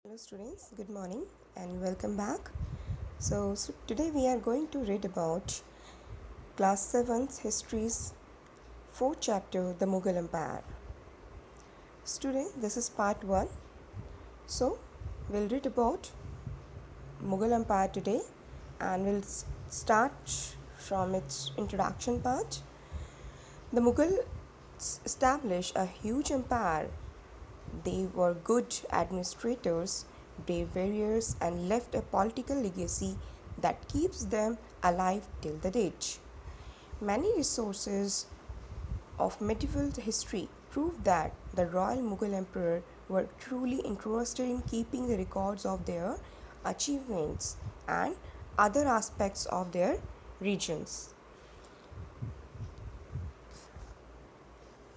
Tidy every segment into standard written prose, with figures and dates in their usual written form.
Hello students, good morning and welcome back. So today we are going to read about class 7th history's 4th chapter, the Mughal Empire. Student, this is part 1. So we'll read about Mughal Empire today and we'll start from its introduction part. The Mughals established a huge empire. They were good administrators, brave warriors, and left a political legacy that keeps them alive till the date. Many resources of medieval history prove that the royal Mughal emperor were truly interested in keeping the records of their achievements and other aspects of their regions.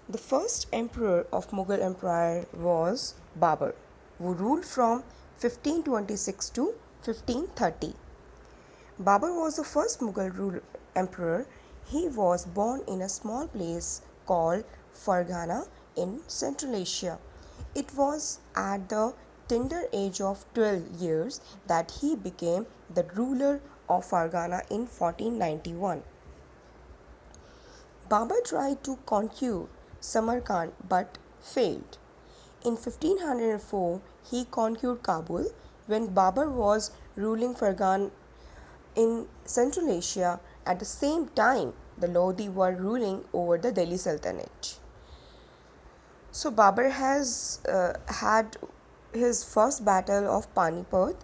The first emperor of Mughal Empire was Babur, who ruled from 1526 to 1530. Babur was the first Mughal emperor. He was born in a small place called Farghana in Central Asia. It was at the tender age of 12 years that he became the ruler of Farghana in 1491. Babur tried to conquer Samarkand but failed. In 1504, he conquered Kabul. When Babur was ruling Farghan in Central Asia, at the same time the Lodi were ruling over the Delhi Sultanate. So Babur has had his first battle of Panipat,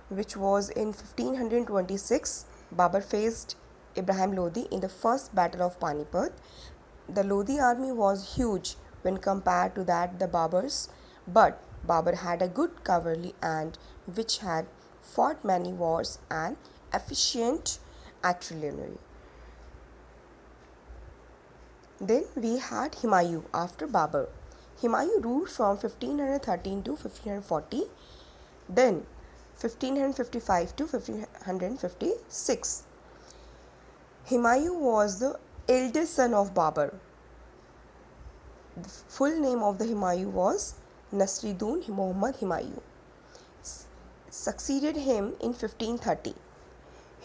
which was in 1526. Babur faced Ibrahim Lodi in the first battle of Panipat. The Lodi army was huge when compared to that the Babur's, but Babur had a good cavalry and which had fought many wars and efficient artillery. Then we had Humayun after Babur. Humayun ruled from 1513 to 1540, then 1555 to 1556. Humayun was the eldest son of Babur. The full name of the Humayun was Nasruddin Muhammad Humayun. Succeeded him in 1530.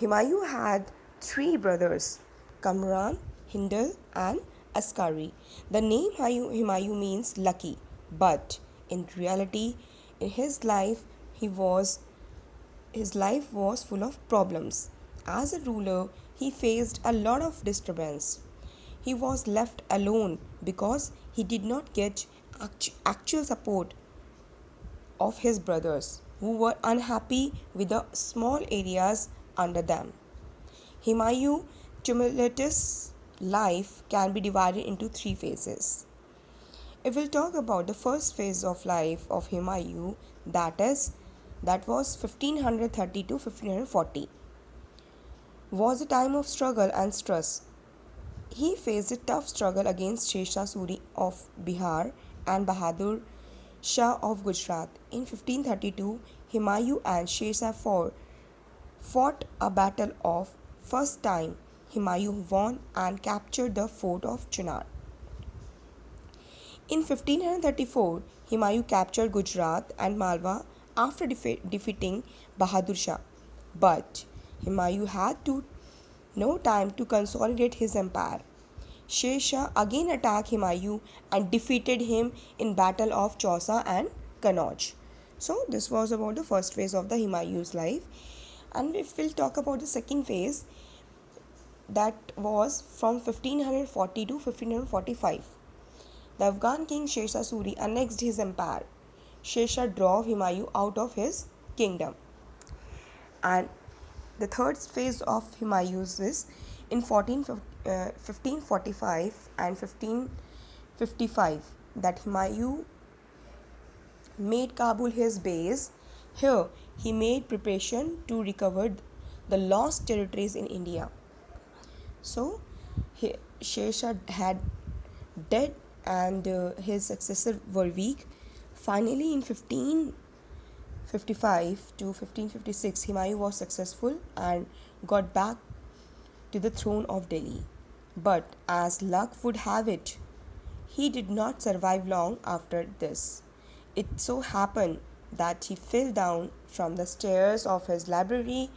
Humayun had three brothers, Kamran, Hindal and Askari. The name Humayun means lucky, but in reality, in his life, his life was full of problems. As a ruler, he faced a lot of disturbance. He was left alone because he did not get actual support of his brothers, who were unhappy with the small areas under them. Humayun's tumultuous life can be divided into three phases. If we'll talk about the first phase of life of Humayun, that was 1530 to 1540, was a time of struggle and stress. He faced a tough struggle against Sher Shah Suri of Bihar and Bahadur Shah of Gujarat. In 1532, Humayun and Sher Shah fought a battle of first time. Humayun won and captured the fort of Chunar. In 1534, Humayun captured Gujarat and Malwa after defeating Bahadur Shah. But Humayun had no time to consolidate his empire. Sher Shah again attacked Humayun and defeated him in Battle of Chausa and Kannauj. So this was about the first phase of the Humayun's life. And if we'll talk about the second phase, that was from 1540 to 1545. The Afghan king Sher Shah Suri annexed his empire. Sher Shah drove Humayun out of his kingdom. And the third phase of Humayun's is in 1545 and 1555 that Humayun made Kabul his base. Here he made preparation to recover the lost territories in India. So Sher Shah had dead and his successors were weak. Finally in 1555 to 1556, Humayun was successful and got back to the throne of Delhi. But as luck would have it, he did not survive long after this. It so happened that he fell down from the stairs of his library,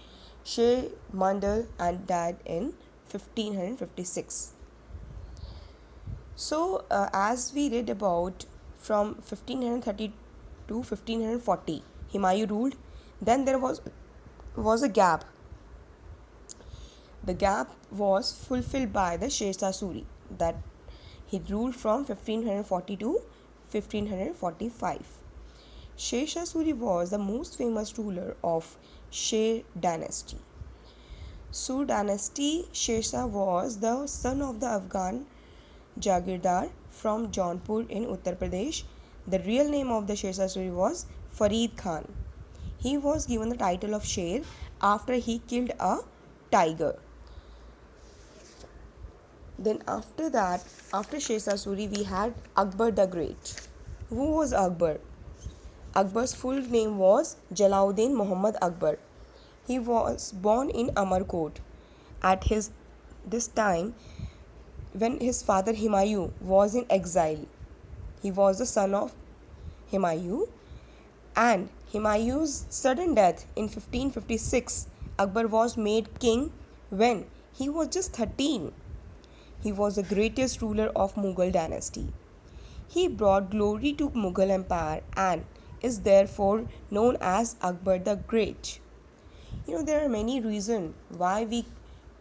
Sher Mandal, and died in 1556. So, as we read about from 1530 to 1540, Humayun ruled. Then there was a gap. The gap was fulfilled by the Sher Shah Suri, that he ruled from 1540 to 1545. Sher Shah Suri was the most famous ruler of Sher dynasty. Sur dynasty, Sher Shah was the son of the Afghan Jagirdar from Jaunpur in Uttar Pradesh. The real name of the Sher Shah Suri was Farid Khan. He was given the title of Sher after he killed a tiger. Then after that, after Sher Shah Suri, we had Akbar the Great. Who was Akbar? Akbar's full name was Jalauddin Muhammad Akbar. He was born in Amarkot. At this time, when his father Humayun was in exile, he was the son of Humayun, and Humayun's sudden death in 1556, Akbar was made king when he was just 13. He was the greatest ruler of Mughal dynasty. He brought glory to Mughal empire and is therefore known as Akbar the Great. There are many reasons why we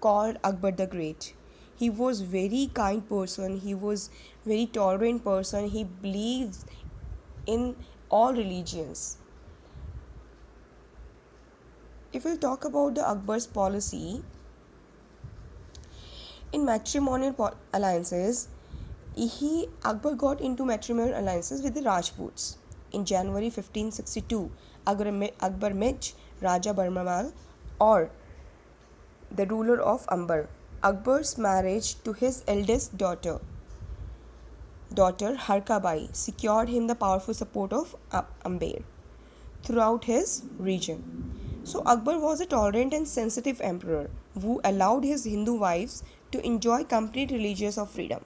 called Akbar the Great. He was very kind person, he was very tolerant person, he believes in all religions. If we'll talk about the Akbar's policy, in matrimonial alliances, Akbar got into matrimonial alliances with the Rajputs. In January 1562, Akbar met Raja Barmamal, or the ruler of Amber. Akbar's marriage to his eldest daughter Harkabai secured him the powerful support of Amber throughout his region. So Akbar was a tolerant and sensitive emperor who allowed his Hindu wives to enjoy complete religious of freedom.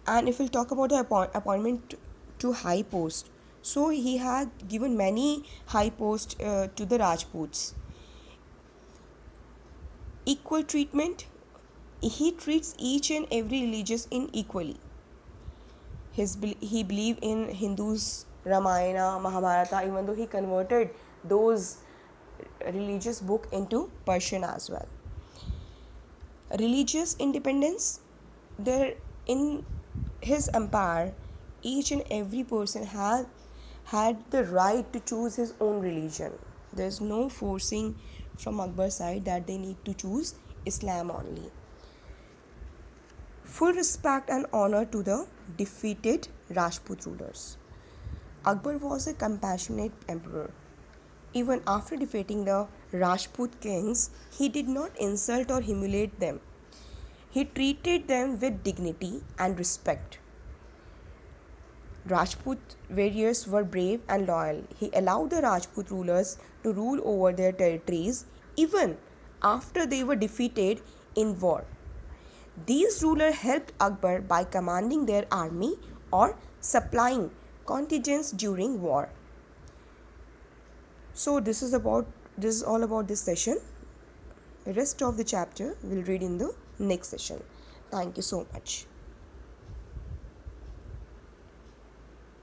And if we'll talk about the appointment to high post, so he had given many high posts to the Rajputs. Equal treatment, he treats each and every religious in equally. He believed in Hindus, Ramayana, Mahabharata, even though he converted those religious book into Persian as well. Religious independence, there in his empire, each and every person had the right to choose his own religion. There's no forcing from Akbar's side that they need to choose Islam only. Full respect and honor to the defeated Rajput rulers. Akbar was a compassionate emperor. Even after defeating the Rajput kings, he did not insult or humiliate them. He treated them with dignity and respect. Rajput warriors were brave and loyal. He allowed the Rajput rulers to rule over their territories even after they were defeated in war. These rulers helped Akbar by commanding their army or supplying contingents during war. So this is all about this session. The rest of the chapter we'll read in the next session. Thank you so much.